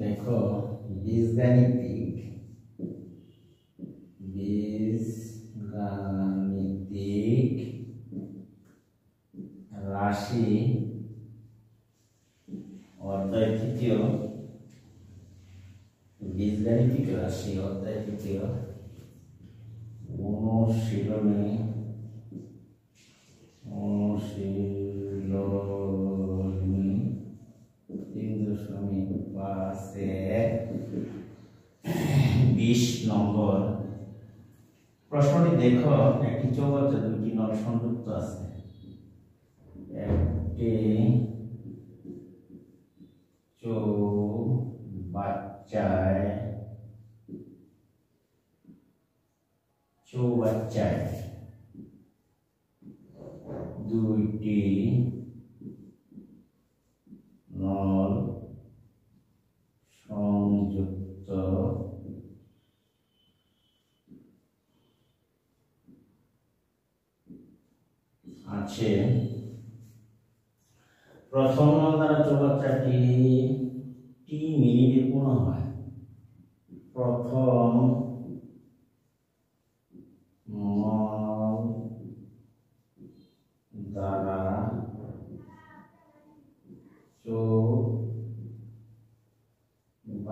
দেখো বীজগাণিতিক বীজগাণিতিক রাশি অধ্যায় তৃতীয় বীজগাণিতিক রাশি অধ্যায় তৃতীয় অনুশীলনী 20 নম্বর প্রশ্নটি দেখো, একটি চৌবাচ্চা দুটি নল সংযুক্ত আছে। একটি চৌবাচ্চায় দুইটি নল সংযুক্ত আছে। প্রথম নল দ্বারা চৌবাচ্চাটি টি মিনিটে পূর্ণ হয়। প্রথম নল দ্বারা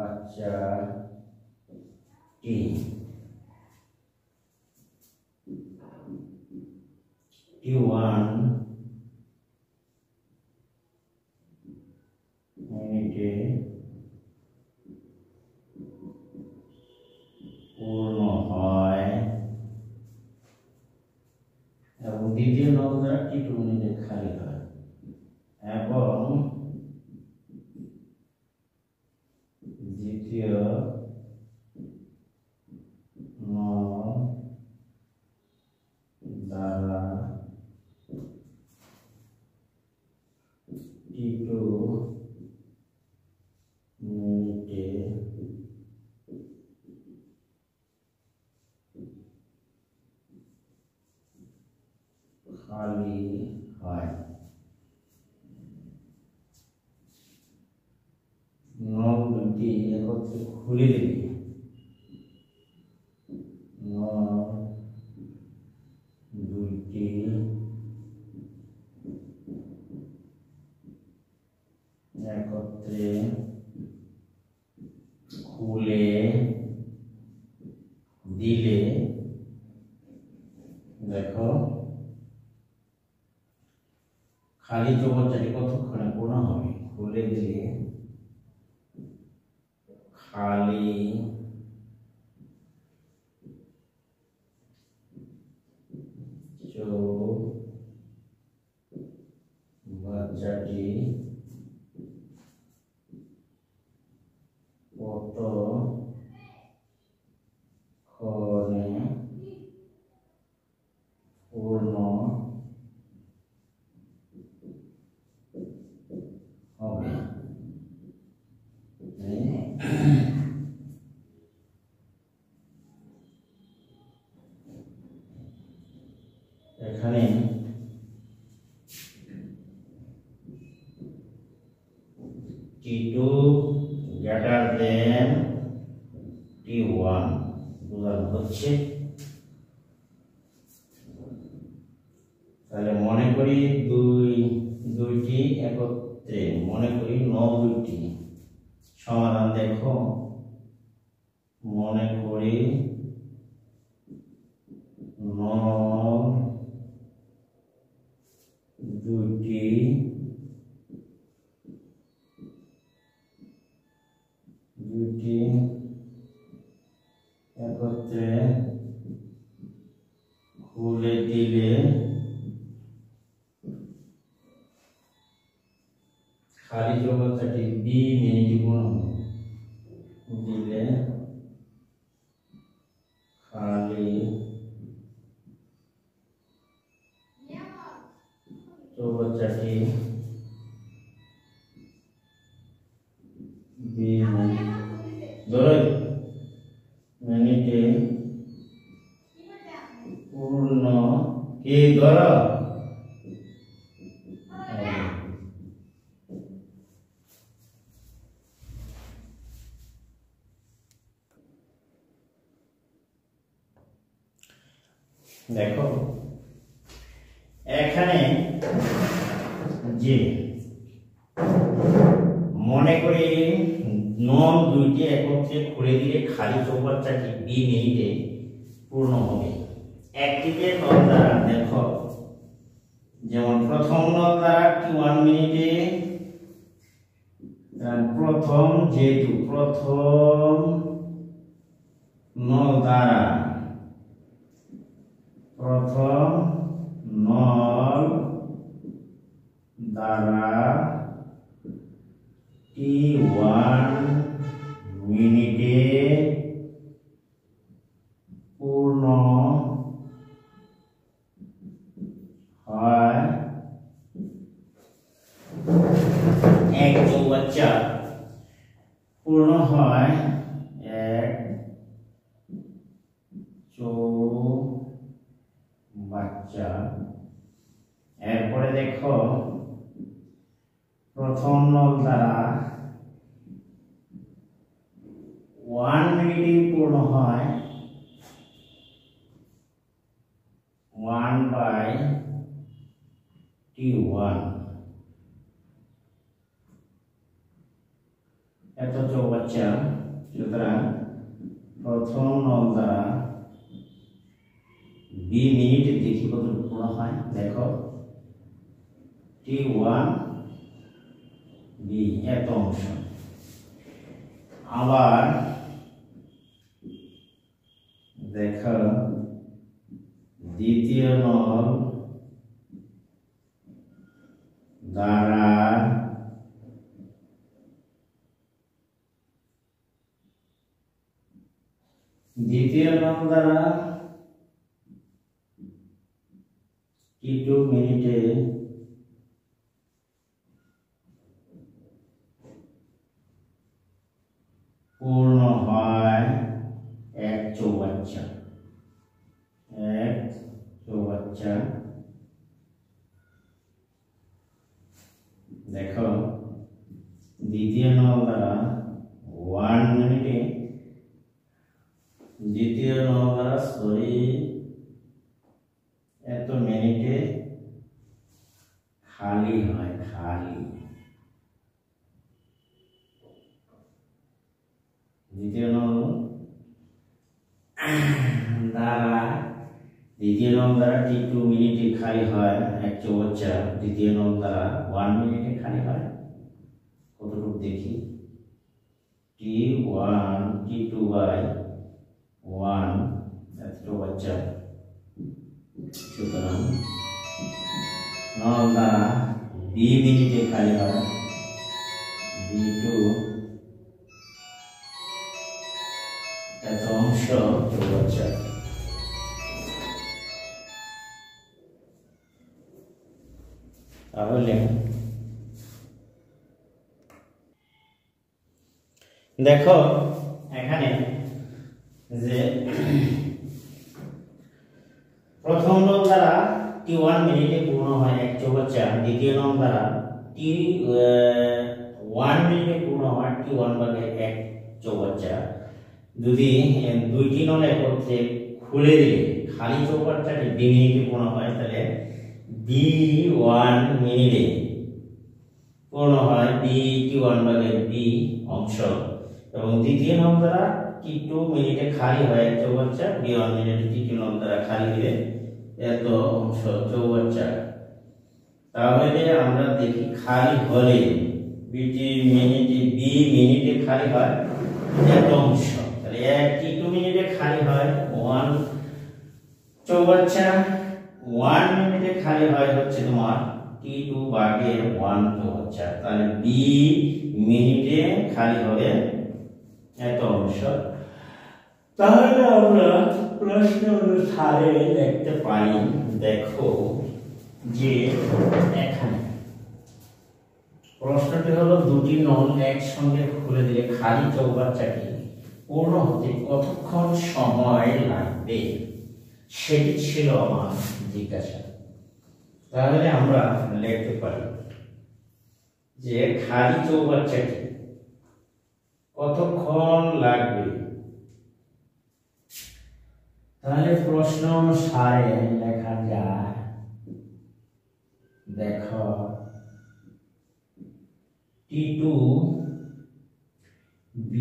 চৌবাচ্চাটি T1 মিনিটে পূর্ণ হয় এবং দ্বিতীয় নল দ্বারা T2 মিনিটে খালি হয় এবং দ্বিতীয় নল দ্বারা T2 মিনিটে খালি হয়। নল দুটি একত্রে খুলে দিবে। নল দুটি একত্রে খুলে দিলে দেখো খালি চৌবাচ্চাটি কতক্ষণে পূর্ণ হবে। খুলে দিলে খালি চৌবাচ্চাটি কতক্ষণে পূর্ণ হবে। এখানে T2 greater than T1 বোঝানো হচ্ছে। তাহলে মনে করি দুইটি একত্রে, মনে করি নল দুইটি। সমাধান দেখো, মনে করি নল দুইটি একত্রে খুলে দিলে খালি চৌবাচ্চাটি 20 মিনিটে পূর্ণ হবে। দিলে খালি চৌবাচ্চাটি 20 মিনিটে পূর্ণ কি ধর দেখো এখানে যে মনে করি নল দুইটি একত্রে খুলে দিলে খালি চৌবাচ্চাটি 2 মিনিটে পূর্ণ হবে। একটিতে নল দ্বারা দেখো যেমন প্রথম নল দ্বারাটি 1 মিনিটে, প্রথম যেহেতু প্রথম নল দ্বারা T1 মিনিটে পূর্ণ হয়। এক চৌবাচ্চা পূর্ণ হয় এক চৌবাচ্চা। এরপরে দেখো প্রথম নল দ্বারা 1 মিনিটে পূর্ণ হয় 1/T1। এত চৌবাচ্চা, সুতরাং প্রথম নল দ্বারা 2 মিনিটে দেখি কত পূর্ণ হয়। দেখো T1 B এত অংশ। আবার দেখো দ্বিতীয় নল দ্বারা T2 মিনিটে পূর্ণ হয় এক চৌবাচ্চা। দেখো দ্বিতীয় নল দ্বারা 1 মিনিটে, দ্বিতীয় নল দ্বারা এত মিনিটে খালি হয়। দ্বিতীয় নল দ্বারা T2 মিনিটে খালি হয় এক চৌবাচ্চা। দ্বিতীয় নল দ্বারা 1 মিনিটে খালি হয় কতটুকু দেখি। T2/1 এত চৌবাচ্চা। সুতরাং নল দ্বারা 2 মিনিটে খালি হয় D2 এত অংশ চৌবাচ্চা। তাহলে দেখো এখানে যে প্রথম নল দ্বারা T1 মিনিটে পূর্ণ হয় এক চৌবাচ্চা, দ্বিতীয় নল দ্বারা T1 মিনিটে পূর্ণ হয় T1/1 চৌবাচ্চা। যদি দুইটি নল একত্রে খুলে দিলে খালি চৌবাচ্চাটি 2 মিনিটে পূর্ণ হয়, তাহলে B1 মিনিটে পূর্ণ হয় T1/B অংশ, এবং দ্বিতীয় নল দ্বারা T2 মিনিটে খালি হয় এক চৌবাচ্চা। B1 মিনিটে T2 নল দ্বারা খালি দিলে এত অংশ চৌবাচ্চা। তাহলে আমরা দেখি খালি হলে B মিনিটে খালি হয় এত অংশ। তাহলে T2 মিনিটে খালি হয় 1 চৌবাচ্চা, 1 মিনিটে খালি হয় হচ্ছে তোমার T2/1 চৌবাচ্চা। তাহলে B মিনিটে খালি হবে এত অংশ। তাহলে আমরা প্রশ্ন অনুসারে দেখতে পাই, দেখো যে এখানে প্রশ্নটি হলো দুটি নল একসঙ্গে খুলে দিলে খালি চৌবাচ্চাটি পূর্ণ হতে কতক্ষণ সময় লাগবে, সেটি ছিল আমার জিজ্ঞাসা। তাহলে আমরা লিখতে পারি যে খালি চৌবাচ্চাটি কতক্ষণ লাগবে। তাহলে প্রশ্ন অনুসারে লেখা যায়, দেখো T2 B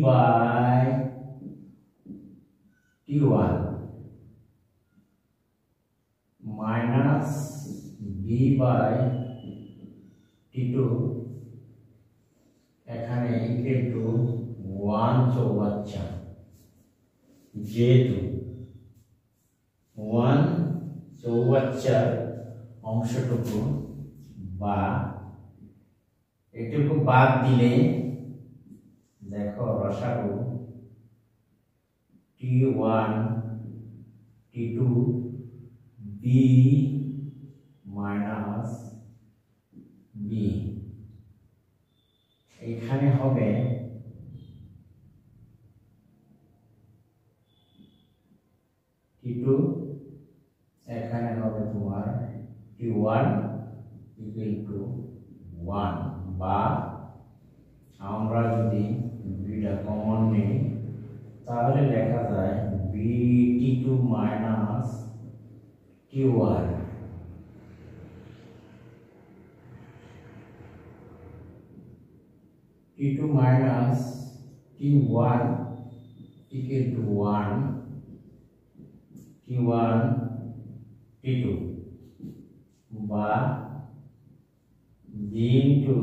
by T1 minus B by T2 এখানে ইকুয়াল টু 1 চৌবাচ্চা, যেহেতু 1 চৌবাচ্চার অংশটুকু বা এটুকু বাদ দিলে দেখো রসাগু T1 T2 B minus B এখানে হবে T2, এখানে হবে তোমার T1 equal to 1 বা আমরা যদি বিটা কমন নেই তাহলে লেখা যায় B T2 minus T1 T2 minus T1 equal to 1 T1 T2 বা B into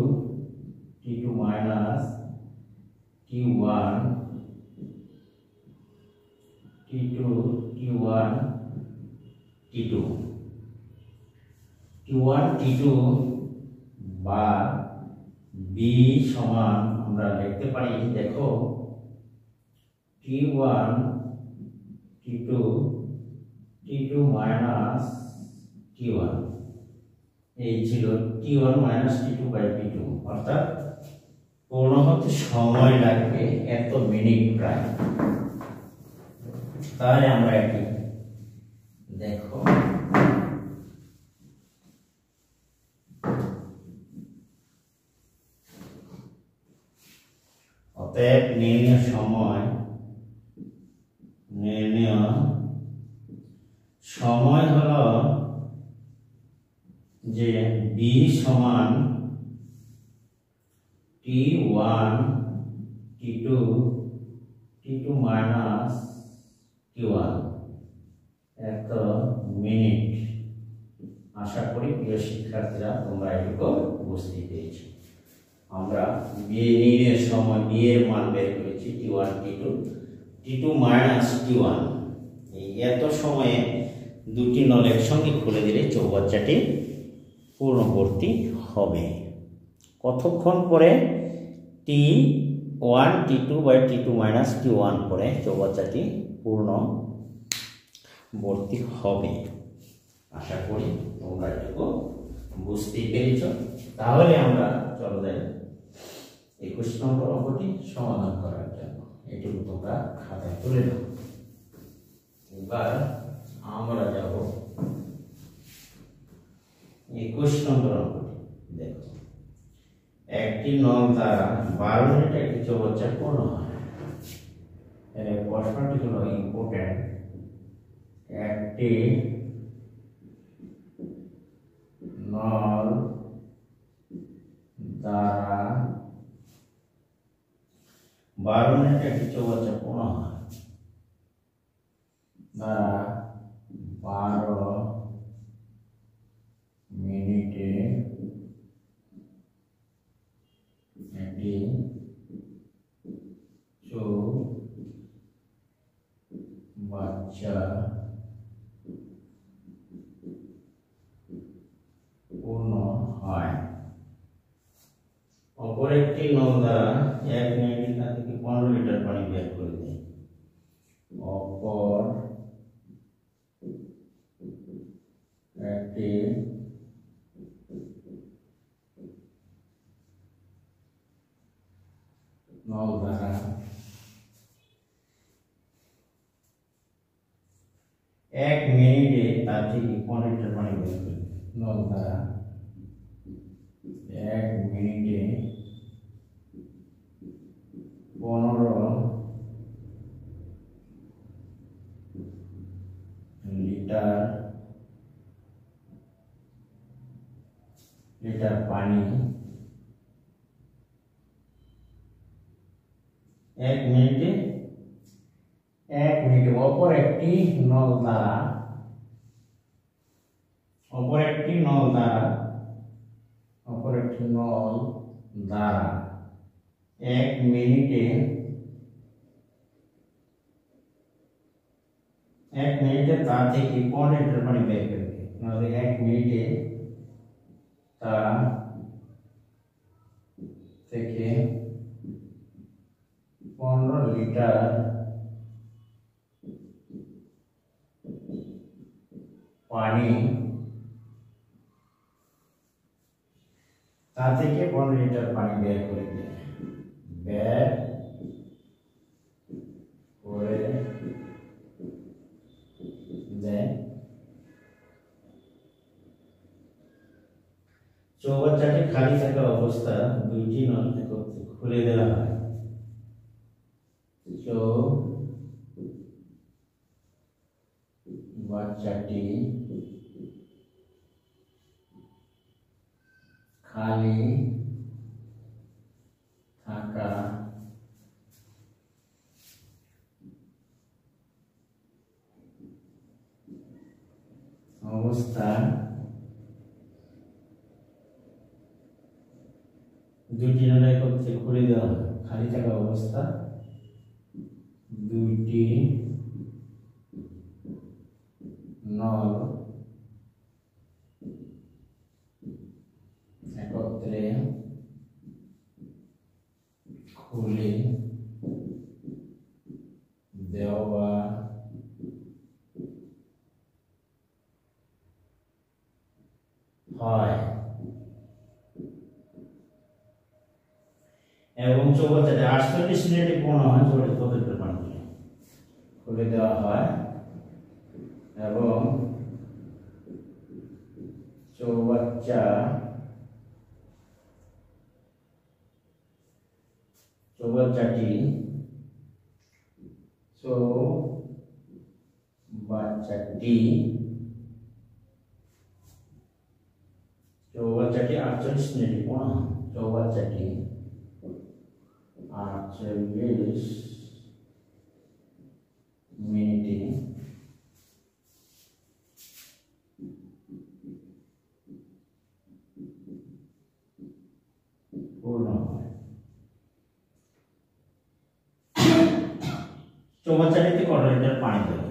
T2 minus T1 T2 T1 T2 T1 T2 বা B সমান আমরা লিখতে পারি, দেখো T1 T2 T2 minus T1 এই ছিল T1 minus T2 by T2, অর্থাৎ পূর্ণ হতে সময় লাগবে এত মিনিট প্রায়। তাহলে আমরা এটি দেখো অতএব নির্ণয় সময় হলো যে B সমান T1 T2 T2 minus T1 এত মিনিট। আশা করি প্রিয় শিক্ষার্থীরা তোমরা এটুকু বুঝতে পেরেছো। আমরা নির্ণয়ের সময় B এর মান বের করেছি T1 T2 T2 minus T1, এই এত সময়ে দুটি নল একসঙ্গে খুলে দিলে চৌবাচ্চাটি পূর্ণবর্তী হবে। কতক্ষণ পরে T1 T2 by T2 minus T1 পরে চৌবাচ্চাটি পূর্ণবর্তী হবে। আশা করি তোমরা এটুকু বুঝতেই পেরেছ। তাহলে আমরা চলো যাই 21 নম্বর অঙ্কটি সমাধান করার জন্য। এটুকু তোমরা খাতায় তুলে নাও। এবার আমরা যাব 21 নম্বর অঙ্কটি। দেখো একটি নল দ্বারা 12 মিনিট একটি চৌবাচ্চা পূর্ণ হয়। এর প্রশ্নটি হলো ইম্পর্টেন্ট, একটি নল দ্বারা 12 মিনিট একটি চৌবাচ্চা পূর্ণ হয়, দ্বারা 12 মিনিটে একটি চৌবাচ্চা পূর্ণ হয়। অপর একটি নল দ্বারা 1 মিনিটে তা থেকে 15 লিটার পানি বের করে দেয়। অপর একটি নল দ্বারা 1 মিনিটে তা থেকে 15 লিটার পানি বের করে দেয়। নল দ্বারা 1 মিনিটে 15 লিটার পানি 1 মিনিটে অপর একটি নল দ্বারা 1 মিনিটে তার থেকে 15 লিটার পানি বের করবে। তাহলে 1 মিনিটে তা থেকে 15 লিটার পানি তা থেকে 15 লিটার পানি বের করে দেয়। চৌবাচ্চাটি খালি থাকা অবস্থা দুইটি নল একত্রে খুলে দেওয়া হয়। চৌবাচ্চাটি খালি থাকা অবস্থা দুইটি নল একত্রে খুলে দেওয়া হয়। খালি থাকা অবস্থা দুইটি নল একত্রে খুলে দেওয়া হয় এবং চৌবাচ্চাটি 48 মিনিটে পূর্ণ হয়। কত লিটার পানি খুলে দেওয়া হয় এবং চৌবাচ্চাটি চৌবাচ্চাটি 48 মিনিটে পূর্ণ হয়। চৌবাচ্চাটি 48 মিনিটে পূর্ণ হয়। চৌবাচ্চাটিতে কত লিটার পানি দেবে?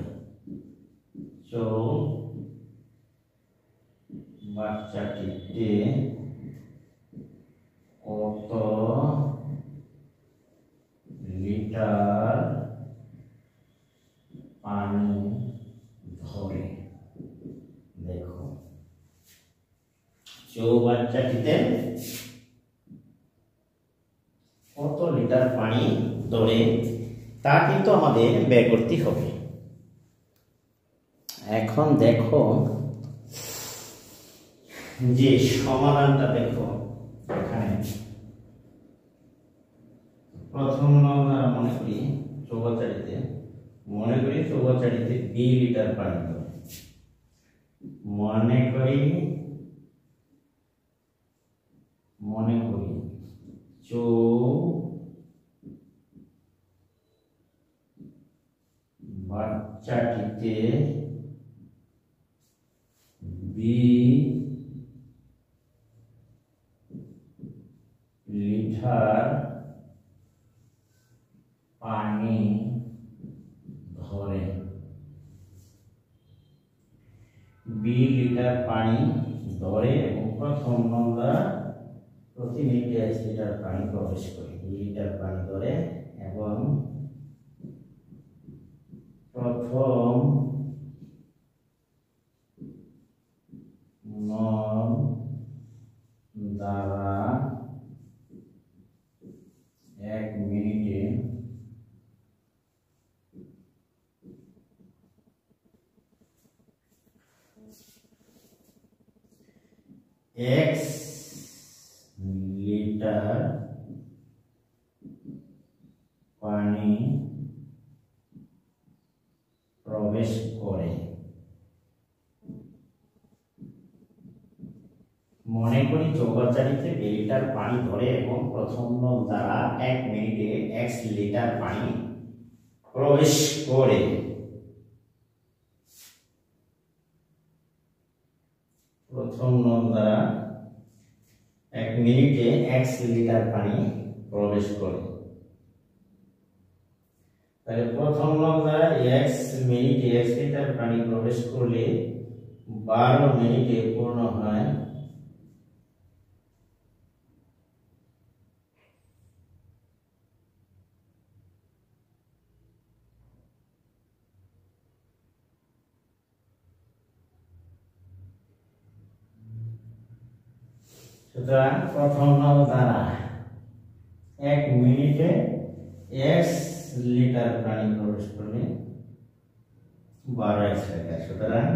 চৌবাচ্চাটিতে কত লিটার পানি ধরে? দেখো, চৌবাচ্চাটিতে কত লিটার পানি ধরে তা কিন্তু আমাদের বের করতে হবে। এখন দেখো যে সমাধানটা দেখো, এখানে প্রথম আমরা মনে করি চৌবাচ্চাটিতে 2 লিটার পানি ধরে। মনে করি চৌবাচ্চাটিতে 2 লিটার পানি ধরে। 2 লিটার পানি ধরে এবং প্রথম নলটা প্রতি মিনিটে 1 লিটার পানি প্রবেশ করে। 2 লিটার পানি ধরে এবং প্রথম নল দ্বারা 1 মিনিটে x লিটার পানি প্রবেশ করে। মনে করি চৌবাচ্চাটিতে 2 লিটার পানি ধরে এবং প্রথম নল দ্বারা 1 মিনিটে 1 লিটার পানি প্রবেশ করে। প্রথম নল দ্বারা 1 মিনিটে 1 লিটার পানি প্রবেশ করে। তাহলে প্রথম নল দ্বারা 1 মিনিটে 1 লিটার পানি প্রবেশ করলে 12 মিনিটে পূর্ণ হয় সুতরাং প্রথম নল দ্বারা 1 মিনিটে 1 লিটার পানি প্রবেশ করলে 12 লিটার। সুতরাং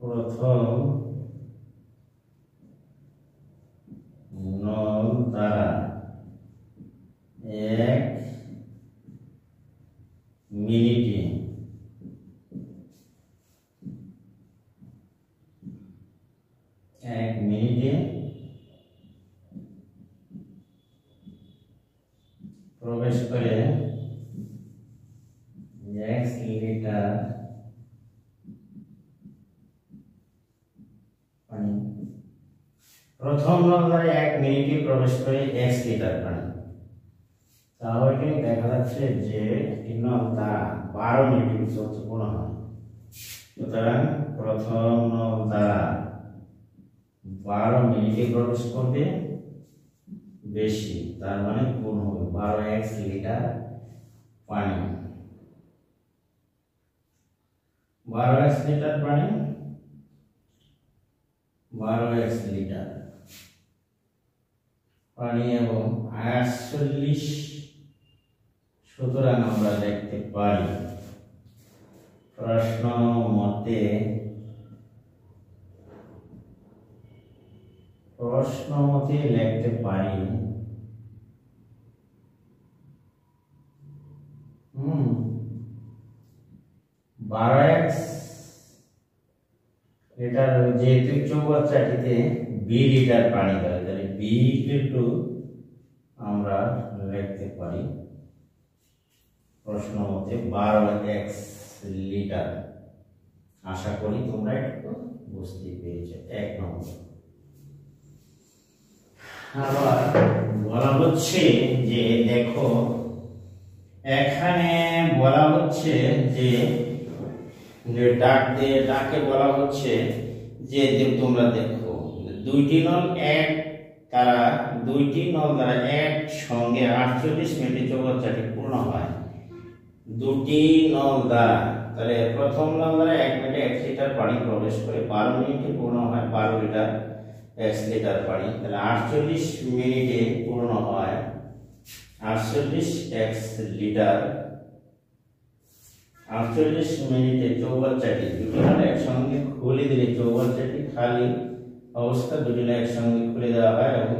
প্রথম নল দ্বারা 1 মিনিটে 1 মিনিটে প্রবেশ করে 1 লিটার পানি। প্রথম নল দ্বারা 1 মিনিটে প্রবেশ করে 1 লিটার পানি। তাহলে এখানে দেখা যাচ্ছে যে এই নল দ্বারা 12 মিনিটে পূর্ণ হয়। সুতরাং প্রথম নল দ্বারা 12 মিনিটে প্রবেশ করবে বেশি, তার মানে পূর্ণ হবে 1 লিটার পানি। 1 লিটার পানি 1 লিটার পানি এবং 48। সুতরাং আমরা দেখতে পারি প্রশ্ন মতে লিখতে পারি 12 লিটার, যেহেতু চৌবাচ্চাটিতে 2 লিটার পানি ধরে, তাহলে B = আমরা লিখতে পারি প্রশ্ন মতে 12 লিটার। আশা করি তোমরা একটু বুঝতে পেরেছো। 1 নম্বর। আবার বলা হচ্ছে যে দেখো এখানে বলা হচ্ছে যে ডাকে বলা হচ্ছে যে তোমরা দেখো দুইটি নল দ্বারা একসঙ্গে 48 মিনিটে চৌবাচ্চাটি পূর্ণ হয়। দুটি নল দ্বারা, তাহলে প্রথম নল দ্বারা 1 মিনিটে 1 লিটার পানি প্রবেশ করে 12 মিনিটে পূর্ণ হয় 12 লিটার 1 লিটার পানি। তাহলে 48 মিনিটে পূর্ণ হয় 48 1 লিটার। 48 মিনিটে চৌবাচ্চাটি দুটি নল একসঙ্গে খুলে দিলে চৌবাচ্চাটি খালি অবস্থা দুটি নল একসঙ্গে খুলে দেওয়া হয় এবং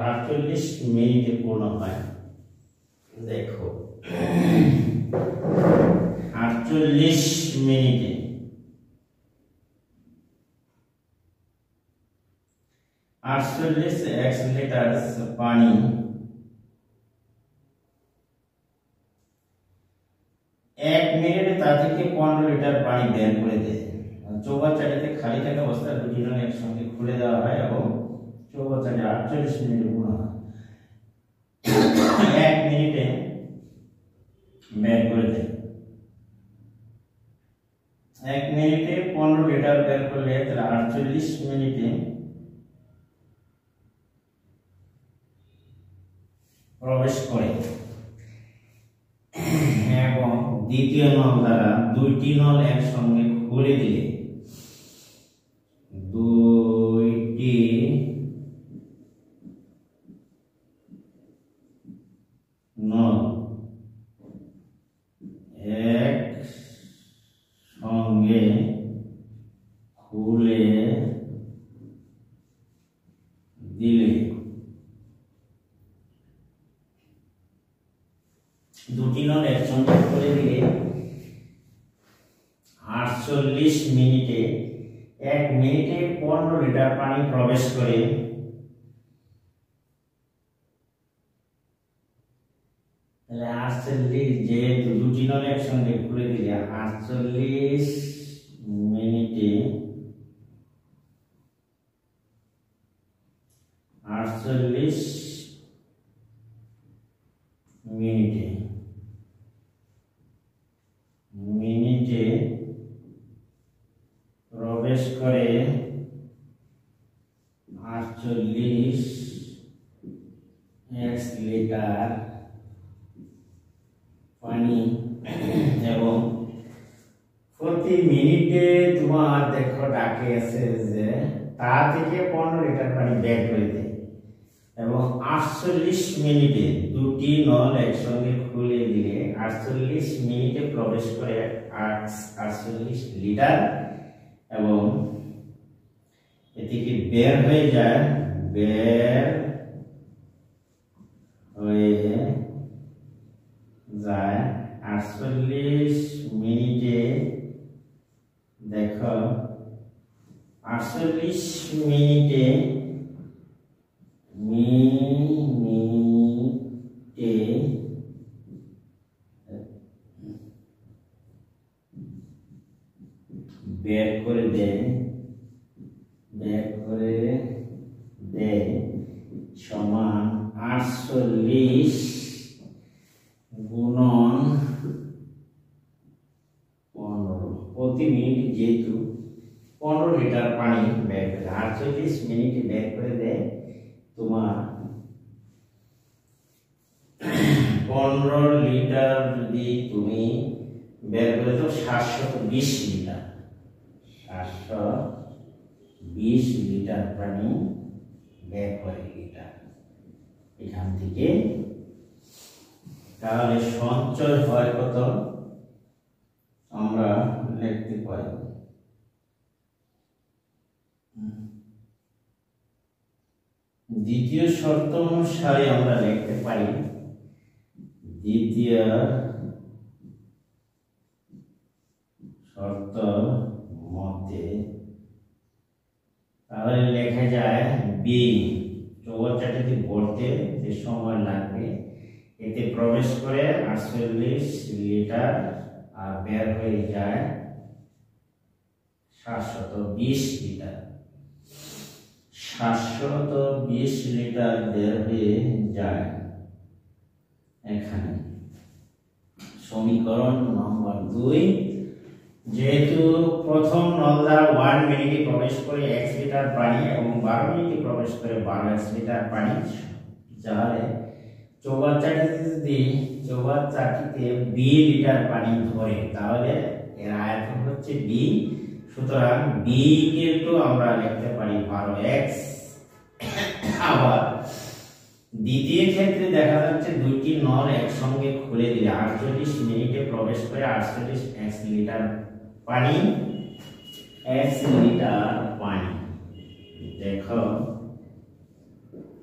48 মিনিটে পূর্ণ হয়। দেখো 48 মিনিটে 48 1 লিটার পানি 1 মিনিটে তা থেকে 15 লিটার পানি বের করে দেয়। চৌবাচ্চাটিতে খালি থাকা অবস্থায় দুটি নল একসঙ্গে খুলে দেওয়া হয় এবং চৌবাচ্চাটি 48 মিনিটে পূর্ণ হয়। 1 মিনিটে বের করে দেয়। 1 মিনিটে 15 লিটার বের করলে তাহলে 48 মিনিটে প্রবেশ করে। এবং দ্বিতীয় নল দ্বারা দুইটি নল একসঙ্গে খুলে দিলে দুইটি নল একসঙ্গে খুলে দিলে দুটি নল একসঙ্গে খুলে দিলে 48 মিনিটে 1 মিনিটে 15 লিটার পানি প্রবেশ করে তাহলে 48 যে দুটি নল একসঙ্গে খুলে দিলে 48 মিনিটে 48 মিনিটে মিনিটে প্রবেশ করে 48 এক্স লিটার পানি এবং প্রতি মিনিটে তোমার দেখো ডাকে আছে যে তা থেকে 15 লিটার পানি বের করে দেয় এবং 48 মিনিটে দুটি নল একসঙ্গে খুলে দিলে 48 মিনিটে প্রবেশ করে 48 লিটার এবং এদিকে বের হয়ে যায় 48 মিনিটে দেখো 48 মিনিটে বের করে দেয় সমান 48 গুণন 15 প্রতি মিনিট যেহেতু 15 লিটার পানি বের করে 48 মিনিটে বের করে দেয় তোমার 15 লিটার যদি তুমি বের করে দাও 720 লিটার 720 লিটার পানি বের করে লিটার এখান থেকে তাহলে সঞ্চয় হয় কত আমরা লিখতে পারি দ্বিতীয় শর্ত অনুসারে আমরা লিখতে পারি দ্বিতীয় শর্ত মতে তাহলে লেখা যায় বি চৌবাচ্চাটিতে ভরতে যে সময় লাগবে এতে প্রবেশ করে 48 লিটার আর বের হয়ে যায় 720 লিটার 720 লিটার বের হয়ে যায় এখানে সমীকরণ নম্বর 2 যেহেতু প্রথম নলদার 1 মিনিটে প্রবেশ করে 1 লিটার পানি এবং 12 মিনিটে প্রবেশ করে 12 লিটার পানি তাহলে চৌবাচ্চাটিতে 2 লিটার পানি ধরে তাহলে এর আয়তন হচ্ছে b সুতরাং b কিন্তু আমরা লিখতে পারি 12x আবার দ্বিতীয় ক্ষেত্রে দেখা যাচ্ছে দুইটি নল একসঙ্গে খুলে দিলে 48 মিনিটে প্রবেশ করে 48 x লিটার পানি দেখো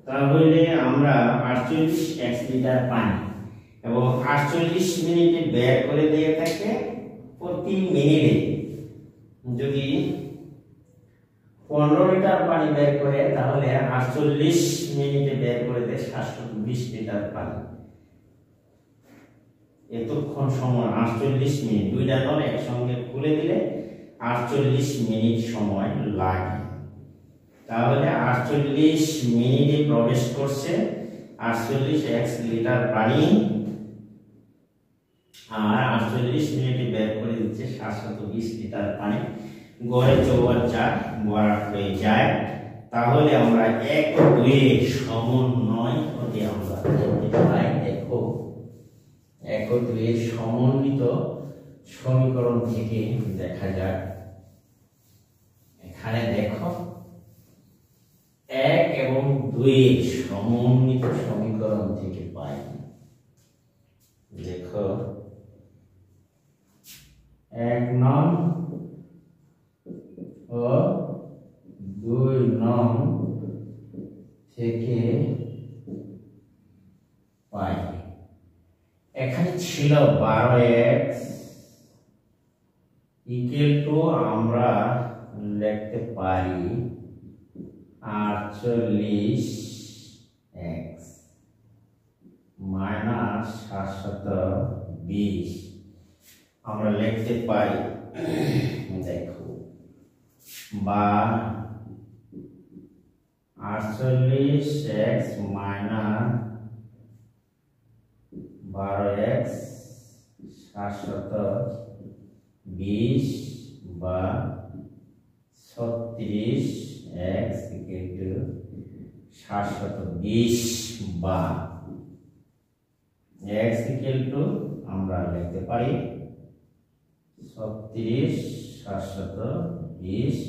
তাহলে আমরা 48 x লিটার পানি এবং 48 মিনিটে বের করে দিয়ে থাকে প্রতি মিনিটে যদি 15 লিটার পানি বের করে তাহলে 48 মিনিটে বের করে দেয় 720 লিটার পানি এতক্ষণ সময় 48 মিনিট দুইটা নল একসঙ্গে খুলে দিলে 48 মিনিট সময় লাগে তাহলে 48 মিনিটে প্রবেশ করছে 48 x লিটার পানি আর 48 মিনিটে বের করে দিচ্ছে 720 লিটার পানি গড়ে চৌবাচ্চা ভরাট হয়ে যায় তাহলে আমরা 1 ও 2 এর সমন্বয় হতে আমরা দেখতে পাই দেখো 1 ও 2 এর সমন্বিত সমীকরণ থেকে দেখা যায় এখানে দেখো 1 এবং 2 এর সমন্বিত সমীকরণ থেকে পাই দেখো 1 নং ও 2 নং থেকে পাই এখানে ছিল 12x ইকুয়াল টু আমরা লিখতে পারি 48 x মাইনাস 720 আমরা লিখতে পারি দেখো বা 48 x মাইনাস 12 x 720 বা 36 x ইকুয়াল টু 720 বা x ইকুয়াল টু আমরা লিখতে পারি 36 720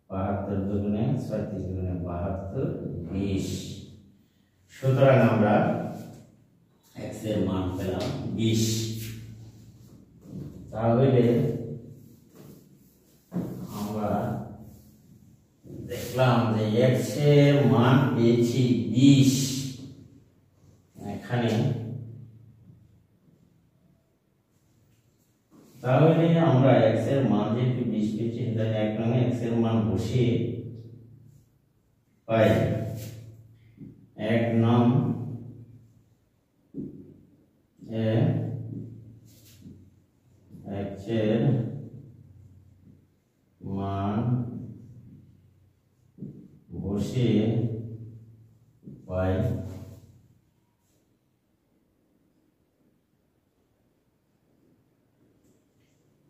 72 দুগুণে 36 দুগুণে 72 20 সুতরাং আমরা x এর মান পেলাম 20 তাহলে আমরা দেখলাম যে x এর মান পেয়েছি 20 এখানে তাহলে আমরা x এর মান যেহেতু 20 পেয়েছি তাহলে এক নং x এর মান বসিয়ে পাই এক নং x এর মান বসিয়ে পাই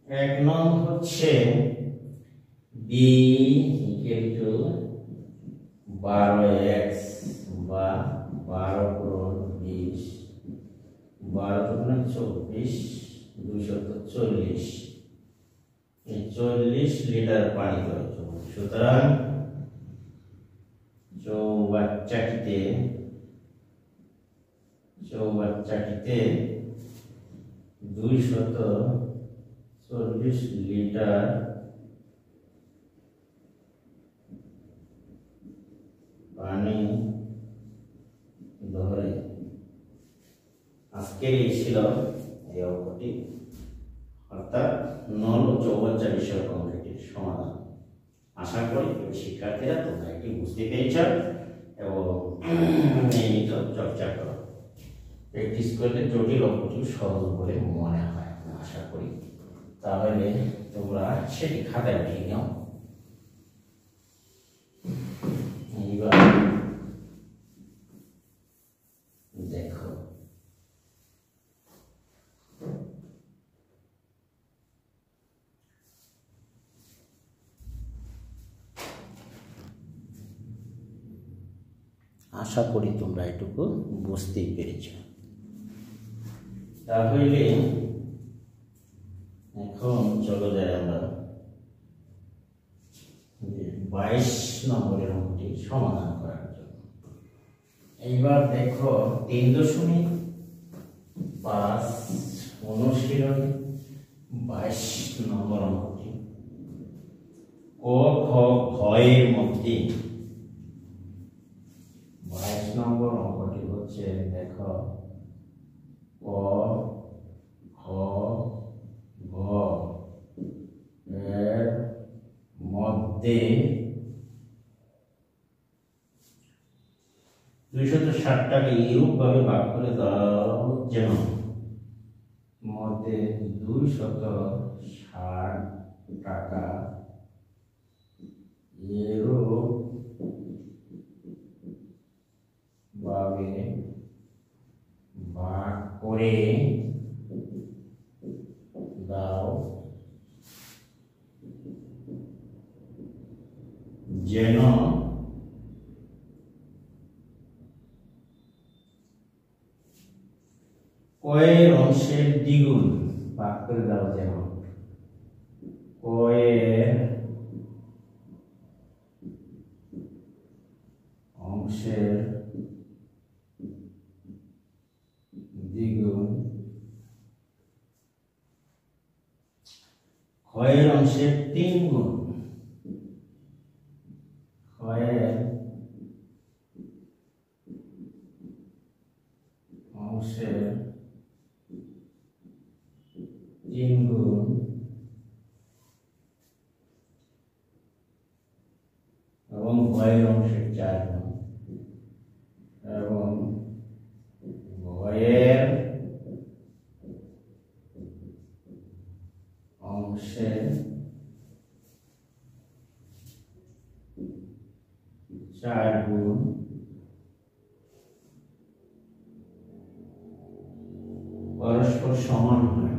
এক নং হচ্ছে b ইকুয়াল টু 12x বা 12 গুণ 20 12 গুণ 24 240 এই 40 লিটার পানি প্রয়োজন সুতরাং চৌবাচ্চাটিতে 240 লিটার পানি ধরে আজকের এই ছিল এই অঙ্কটি অর্থাৎ নল ও চৌবাচ্চা বিষয়ক অঙ্কটির সমাধান আশা করি শিক্ষার্থীরা তোমরা এটি বুঝতে পেরেছ এবং নিয়মিত চর্চা করো প্র্যাকটিস করলে জটিল অঙ্কটি সহজ বলে মনে হয় আশা করি তাহলে তোমরা সেটি খাতায় লিখে নাও এইবার দেখো আশা করি তোমরা এটুকু বুঝতেই পেরেছ তাহলে এখন চলো যাই আমরা 22 নম্বরের অঙ্কটি সমাধান করার জন্য এইবার দেখো 3.5 অনুশীলন 22 নম্বর অঙ্কটি ক খ ঘ এর মধ্যে 22 নম্বর অঙ্কটি হচ্ছে দেখো ক খ ঘ এর মধ্যে 260 টাকা ইউরোপ ভাবে ভাগ করে দাও যেন মধ্যে 260 টাকা ইউরোপ ভাবে ভাগ করে দাও যেন কয়ের অংশের দ্বিগুণ ভাগ করে দাও যেন কয়ের অংশের দ্বিগুণ ক্ষয়ের অংশের 3 গুণ ক্ষয়ের অংশের 3 গুণ এবং ক্ষয়ের অংশের 4 গুণ এবং ঘয়ের অংশের 4 গুণ পরস্পর সমান হয়।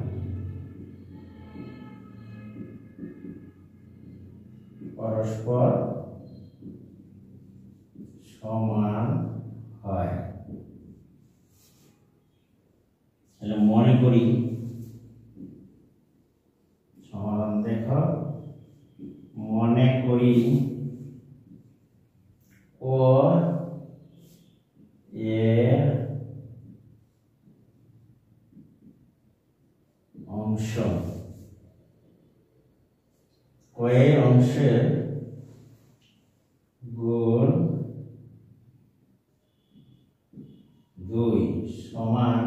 পরস্পর সমান হয়। তাহলে মনে করি সমাধান দেখো, মনে করি ও এর অংশ কয়ের অংশের গুণ 2 সমান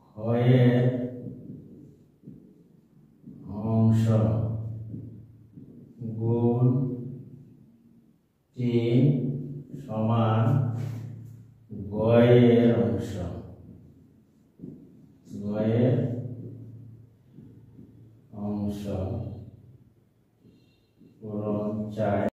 ক্ষয়ের